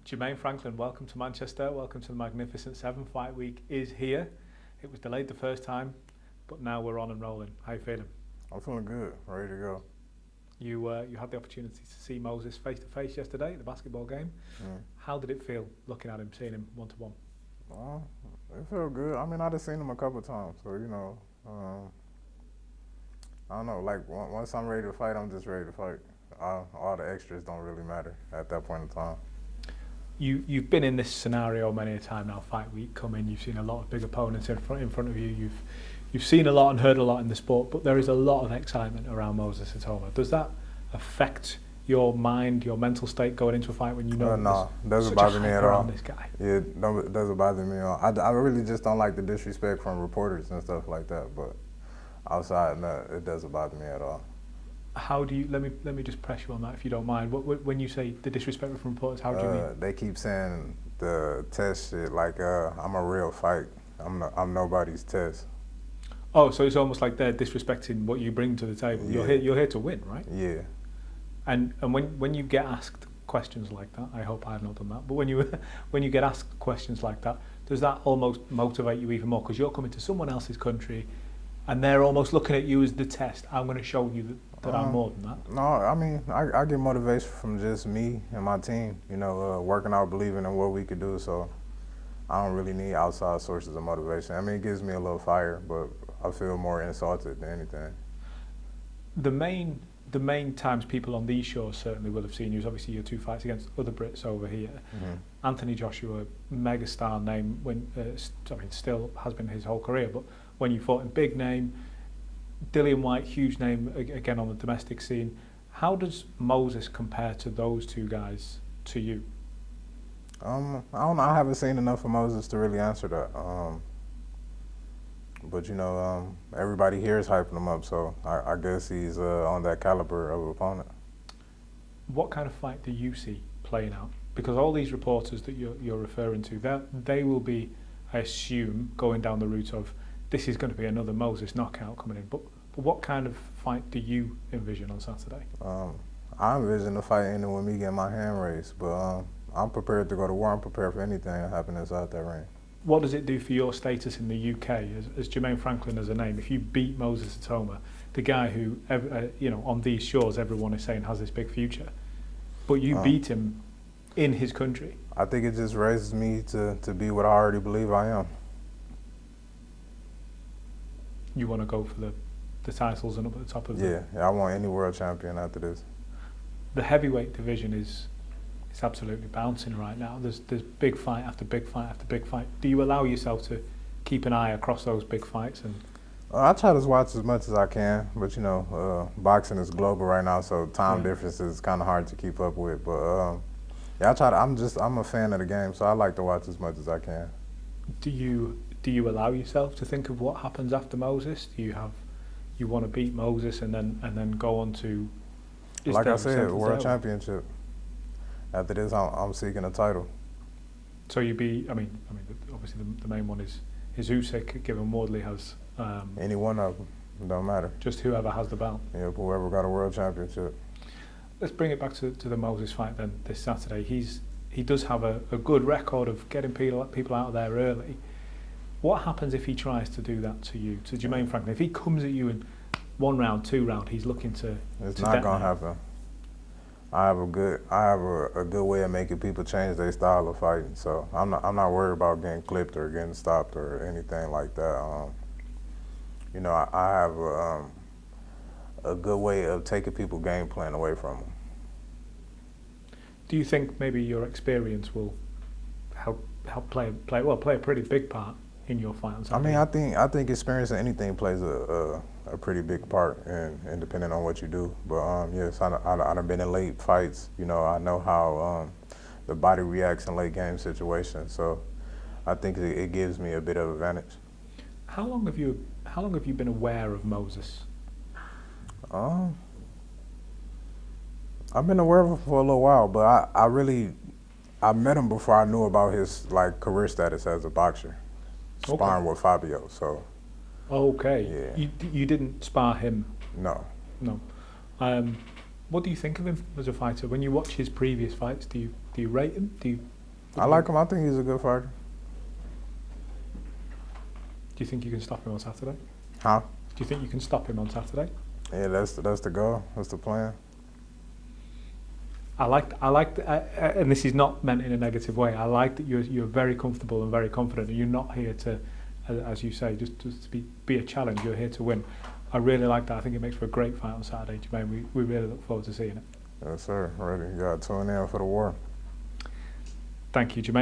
Jermaine Franklin, welcome to Manchester. Welcome to the Magnificent Seven. Fight week is here. It was delayed the first time, but now we're on and rolling. How you feeling? I'm feeling good, ready to go. You had the opportunity to see Moses face to face yesterday at the basketball game. How did it feel looking at him, seeing him one to one? It felt good. I mean, I just seen him a couple of times, so I don't know. Like once I'm ready to fight, I'm just ready to fight. All the extras don't really matter at that point in time. You've been in this scenario many a time now. Fight week coming, you've seen a lot of big opponents in front of you. You've seen a lot and heard a lot in the sport, but there is a lot of excitement around Moses Itauma. Does that affect your mind, your mental state going into a fight when you know no, doesn't bother me at all. This guy? Yeah, no, it doesn't bother me at all. I really just don't like the disrespect from reporters and stuff like that. But outside, no, it doesn't bother me at all. How do you? Let me just press you on that if you don't mind. When you say the disrespect from reporters, how do you mean? They keep saying the test shit like I'm a real fight. I'm nobody's test. Oh, so it's almost like they're disrespecting what you bring to the table. Yeah. You're here to win, right? Yeah. And when you get asked questions like that, I hope I've not done that. But when you get asked questions like that, does that almost motivate you even more? Because you're coming to someone else's country, and they're almost looking at you as the test. I'm going to show you that I'm more than that. No, I mean, I get motivation from just me and my team, working out, believing in what we could do. So I don't really need outside sources of motivation. I mean, it gives me a little fire, but I feel more insulted than anything. The main times people on these shows certainly will have seen you is obviously your two fights against other Brits over here. Mm-hmm. Anthony Joshua, megastar name, still has been his whole career, but when you fought in big name, Dillian White, huge name again on the domestic scene. How does Moses compare to those two guys to you? I don't know. I haven't seen enough of Moses to really answer that. But everybody here is hyping him up, so I guess he's on that caliber of opponent. What kind of fight do you see playing out? Because all these reporters that you're referring to, they will be, I assume, going down the route of this is going to be another Moses knockout coming in. But what kind of fight do you envision on Saturday? I envision the fight ending with me getting my hand raised, but I'm prepared to go to war. I'm prepared for anything that happens inside that ring. What does it do for your status in the UK as Jermaine Franklin as a name? If you beat Moses Itauma, the guy who on these shores everyone is saying has this big future, but you beat him in his country. I think it just raises me to be what I already believe I am. You want to go for the titles and up at the top of Yeah, I want any world champion after this. The heavyweight division is absolutely bouncing right now. There's big fight after big fight after big fight. Do you allow yourself to keep an eye across those big fights? And I try to watch as much as I can, but boxing is global right now, so time difference is kind of hard to keep up with. But I try to. I'm a fan of the game, so I like to watch as much as I can. Do you allow yourself to think of what happens after Moses? Do you want to beat Moses and then go on to? Like I said, world championship. After this, I'm seeking a title. So obviously the main one is Usyk, given Wardley has. Any one of them, don't matter. Just whoever has the belt. Yeah, whoever got a world championship. Let's bring it back to the Moses fight then this Saturday. He does have a good record of getting people out of there early. What happens if he tries to do that to you, to Jermaine Franklin? If he comes at you in 1 round, 2 round, he's looking to. It's not gonna happen. I have a good way of making people change their style of fighting. So I'm not worried about getting clipped or getting stopped or anything like that. I have a good way of taking people's game plan away from them. Do you think maybe your experience will help play a pretty big part in your fight on Saturday? I mean, I think experience in anything plays a pretty big part, and depending on what you do. But yes, I've been in late fights. I know how the body reacts in late game situations. So I think it gives me a bit of advantage. How long have you been aware of Moses? I've been aware of him for a little while, but I met him before I knew about his career status as a boxer, sparring with Fabio. So. Okay. Yeah. You didn't spar him? No. No. What do you think of him as a fighter? When you watch his previous fights, do Do you rate him? I like him. I think he's a good fighter. Do you think you can stop him on Saturday? Huh? Do you think you can stop him on Saturday? Yeah, that's the goal. That's the plan. I like, and this is not meant in a negative way. I like that you're very comfortable and very confident, and you're not here to, as you say, just to be a challenge. You're here to win. I really like that. I think it makes for a great fight on Saturday, Jermaine. We really look forward to seeing it. Yes, sir. Ready. You got to tune in for the war. Thank you, Jermaine.